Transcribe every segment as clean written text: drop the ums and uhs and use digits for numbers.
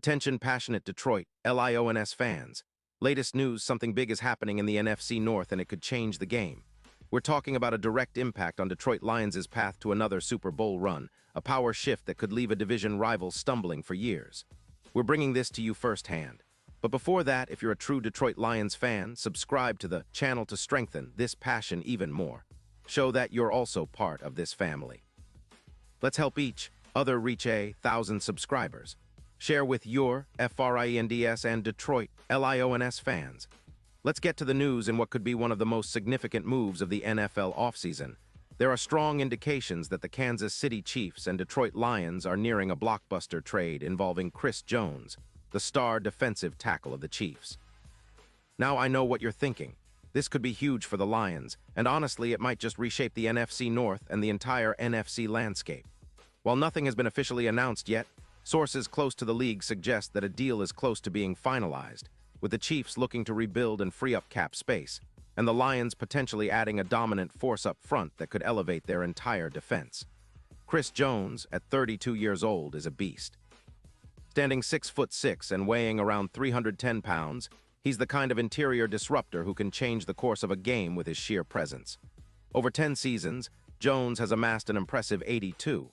Attention passionate Detroit, Lions fans. Latest news, something big is happening in the NFC North and it could change the game. We're talking about a direct impact on Detroit Lions' path to another Super Bowl run, a power shift that could leave a division rival stumbling for years. We're bringing this to you firsthand. But before that, if you're a true Detroit Lions fan, subscribe to the channel to strengthen this passion even more. Show that you're also part of this family. Let's help each other reach 1,000 subscribers. Share with your FRIENDS and Detroit LIONS fans. Let's get to the news in what could be one of the most significant moves of the NFL offseason. There are strong indications that the Kansas City Chiefs and Detroit Lions are nearing a blockbuster trade involving Chris Jones, the star defensive tackle of the Chiefs. Now I know what you're thinking. This could be huge for the Lions, and honestly, it might just reshape the NFC North and the entire NFC landscape. While nothing has been officially announced yet, sources close to the league suggest that a deal is close to being finalized, with the Chiefs looking to rebuild and free up cap space, and the Lions potentially adding a dominant force up front that could elevate their entire defense. Chris Jones, at 32 years old, is a beast. Standing 6'6" and weighing around 310 pounds, he's the kind of interior disruptor who can change the course of a game with his sheer presence. Over 10 seasons, Jones has amassed an impressive 82,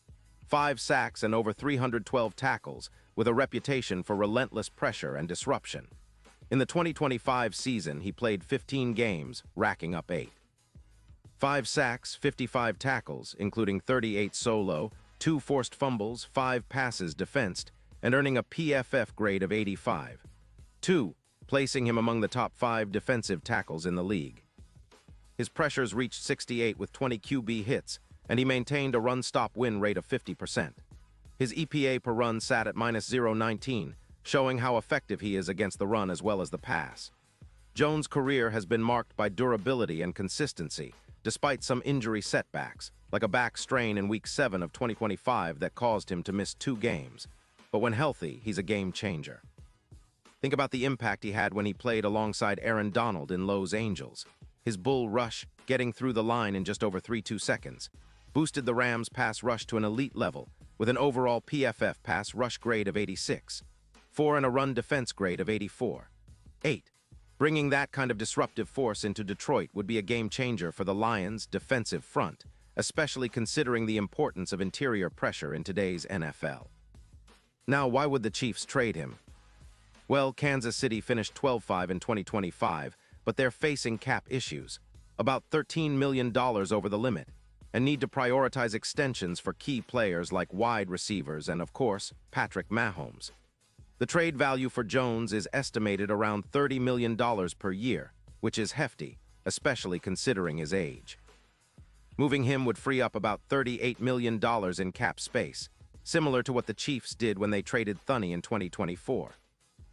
5 sacks and over 312 tackles, with a reputation for relentless pressure and disruption. In the 2025 season, he played 15 games, racking up 8. 5 sacks, 55 tackles, including 38 solo, 2 forced fumbles, 5 passes defensed, and earning a PFF grade of 85. 2, placing him among the top 5 defensive tackles in the league. His pressures reached 68 with 20 QB hits, and he maintained a run-stop win rate of 50%. His EPA per run sat at -0.19, showing how effective he is against the run as well as the pass. Jones' career has been marked by durability and consistency, despite some injury setbacks, like a back strain in Week 7 of 2025 that caused him to miss 2 games. But when healthy, he's a game changer. Think about the impact he had when he played alongside Aaron Donald in Los Angeles. His bull rush, getting through the line in just over 3.2 seconds, boosted the Rams' pass rush to an elite level, with an overall PFF pass rush grade of 86, 4 and a run defense grade of 84. 8. Bringing that kind of disruptive force into Detroit would be a game changer for the Lions' defensive front, especially considering the importance of interior pressure in today's NFL. Now, why would the Chiefs trade him? Well, Kansas City finished 12-5 in 2025, but they're facing cap issues, about $13 million over the limit, and need to prioritize extensions for key players like wide receivers and, of course, Patrick Mahomes. The trade value for Jones is estimated around $30 million per year, which is hefty, especially considering his age. Moving him would free up about $38 million in cap space, similar to what the Chiefs did when they traded Thuney in 2024.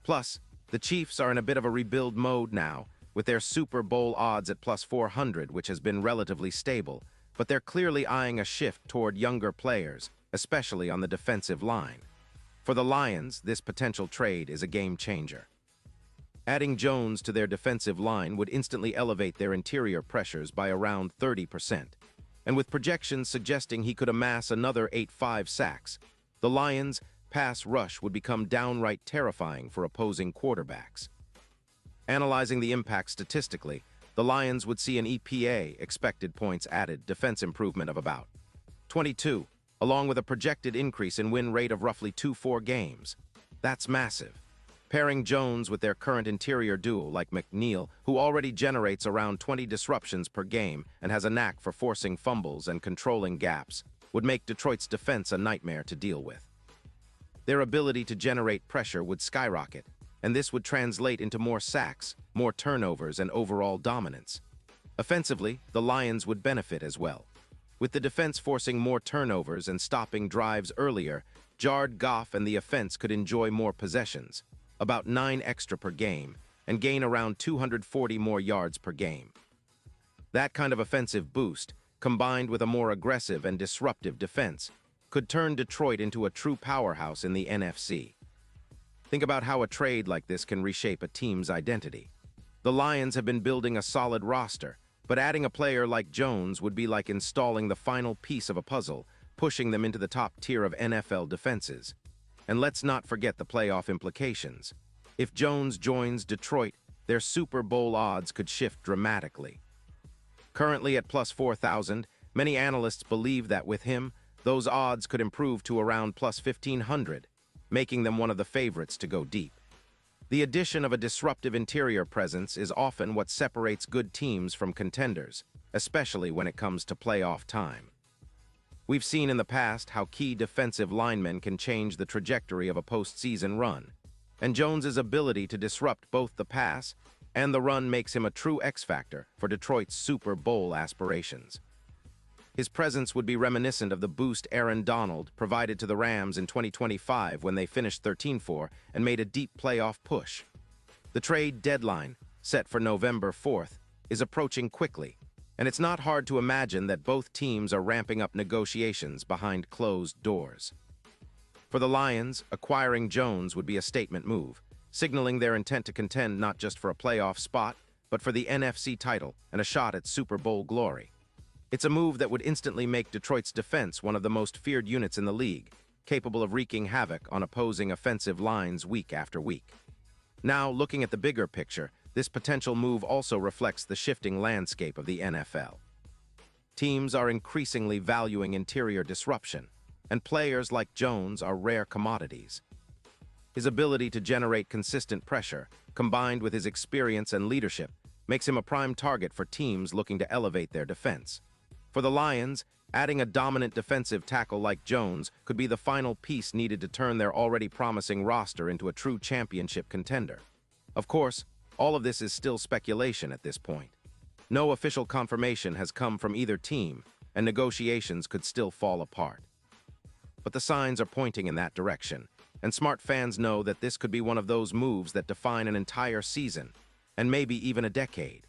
Plus, the Chiefs are in a bit of a rebuild mode now, with their Super Bowl odds at +400, which has been relatively stable, but they're clearly eyeing a shift toward younger players, especially on the defensive line. For the Lions, this potential trade is a game changer. Adding Jones to their defensive line would instantly elevate their interior pressures by around 30%, and with projections suggesting he could amass another 8-5 sacks, the Lions' pass rush would become downright terrifying for opposing quarterbacks. Analyzing the impact statistically, the Lions would see an EPA, expected points added, defense improvement of about 22, along with a projected increase in win rate of roughly 2-4 games. That's massive. Pairing Jones with their current interior duo like McNeil, who already generates around 20 disruptions per game and has a knack for forcing fumbles and controlling gaps, would make Detroit's defense a nightmare to deal with. Their ability to generate pressure would skyrocket, and this would translate into more sacks, more turnovers, and overall dominance. Offensively, the Lions would benefit as well. With the defense forcing more turnovers and stopping drives earlier, Jared Goff and the offense could enjoy more possessions, about 9 extra per game, and gain around 240 more yards per game. That kind of offensive boost, combined with a more aggressive and disruptive defense, could turn Detroit into a true powerhouse in the NFC. Think about how a trade like this can reshape a team's identity. The Lions have been building a solid roster, but adding a player like Jones would be like installing the final piece of a puzzle, pushing them into the top tier of NFL defenses. And let's not forget the playoff implications. If Jones joins Detroit, their Super Bowl odds could shift dramatically. Currently at plus 4,000, many analysts believe that with him, those odds could improve to around plus 1,500, making them one of the favorites to go deep. The addition of a disruptive interior presence is often what separates good teams from contenders, especially when it comes to playoff time. We've seen in the past how key defensive linemen can change the trajectory of a postseason run, and Jones's ability to disrupt both the pass and the run makes him a true X-factor for Detroit's Super Bowl aspirations. His presence would be reminiscent of the boost Aaron Donald provided to the Rams in 2025 when they finished 13-4 and made a deep playoff push. The trade deadline, set for November 4th, is approaching quickly, and it's not hard to imagine that both teams are ramping up negotiations behind closed doors. For the Lions, acquiring Jones would be a statement move, signaling their intent to contend not just for a playoff spot, but for the NFC title and a shot at Super Bowl glory. It's a move that would instantly make Detroit's defense one of the most feared units in the league, capable of wreaking havoc on opposing offensive lines week after week. Now, looking at the bigger picture, this potential move also reflects the shifting landscape of the NFL. Teams are increasingly valuing interior disruption, and players like Jones are rare commodities. His ability to generate consistent pressure, combined with his experience and leadership, makes him a prime target for teams looking to elevate their defense. For the Lions, adding a dominant defensive tackle like Jones could be the final piece needed to turn their already promising roster into a true championship contender. Of course, all of this is still speculation at this point. No official confirmation has come from either team, and negotiations could still fall apart. But the signs are pointing in that direction, and smart fans know that this could be one of those moves that define an entire season, and maybe even a decade.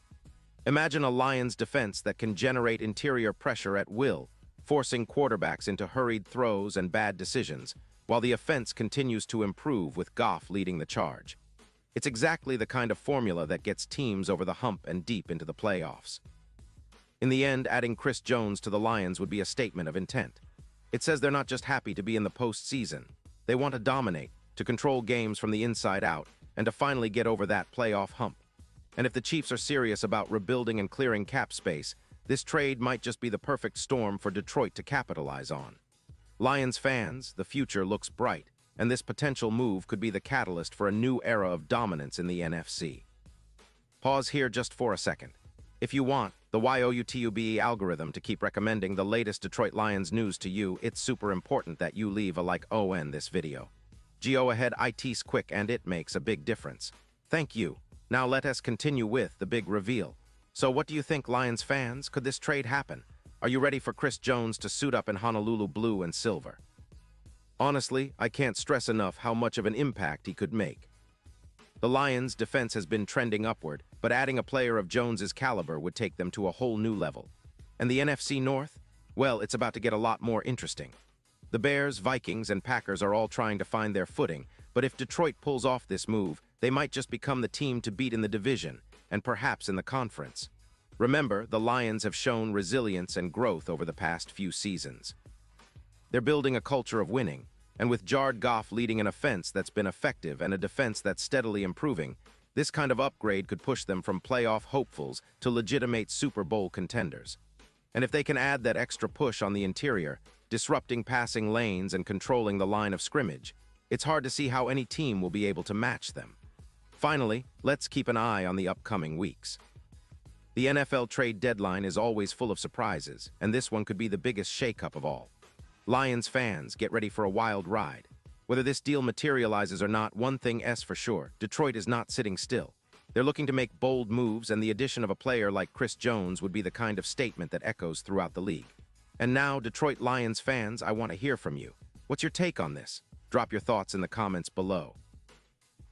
Imagine a Lions defense that can generate interior pressure at will, forcing quarterbacks into hurried throws and bad decisions, while the offense continues to improve with Goff leading the charge. It's exactly the kind of formula that gets teams over the hump and deep into the playoffs. In the end, adding Chris Jones to the Lions would be a statement of intent. It says they're not just happy to be in the postseason. They want to dominate, to control games from the inside out, and to finally get over that playoff hump. And if the Chiefs are serious about rebuilding and clearing cap space, this trade might just be the perfect storm for Detroit to capitalize on. Lions fans, the future looks bright, and this potential move could be the catalyst for a new era of dominance in the NFC. Pause here just for a second. If you want the YOUTUBE algorithm to keep recommending the latest Detroit Lions news to you, it's super important that you leave a like on this video. Go ahead, it's quick and it makes a big difference. Thank you. Now let us continue with the big reveal. So what do you think, Lions fans? Could this trade happen? Are you ready for Chris Jones to suit up in Honolulu blue and silver? Honestly, I can't stress enough how much of an impact he could make. The Lions' defense has been trending upward, but adding a player of Jones's caliber would take them to a whole new level. And the NFC North? Well, it's about to get a lot more interesting. The Bears, Vikings, and Packers are all trying to find their footing, but if Detroit pulls off this move, they might just become the team to beat in the division, and perhaps in the conference. Remember, the Lions have shown resilience and growth over the past few seasons. They're building a culture of winning, and with Jared Goff leading an offense that's been effective and a defense that's steadily improving, this kind of upgrade could push them from playoff hopefuls to legitimate Super Bowl contenders. And if they can add that extra push on the interior, disrupting passing lanes and controlling the line of scrimmage, it's hard to see how any team will be able to match them. Finally, let's keep an eye on the upcoming weeks. The NFL trade deadline is always full of surprises, and this one could be the biggest shakeup of all. Lions fans, get ready for a wild ride. Whether this deal materializes or not, one thing is for sure: Detroit is not sitting still. They're looking to make bold moves, and the addition of a player like Chris Jones would be the kind of statement that echoes throughout the league. And now, Detroit Lions fans, I want to hear from you. What's your take on this? Drop your thoughts in the comments below.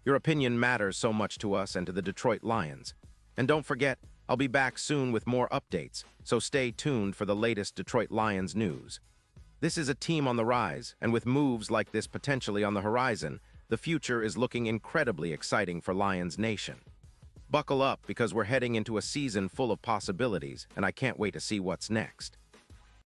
Your opinion matters so much to us and to the Detroit Lions. And don't forget, I'll be back soon with more updates, so stay tuned for the latest Detroit Lions news. This is a team on the rise, and with moves like this potentially on the horizon, the future is looking incredibly exciting for Lions Nation. Buckle up, because we're heading into a season full of possibilities, and I can't wait to see what's next.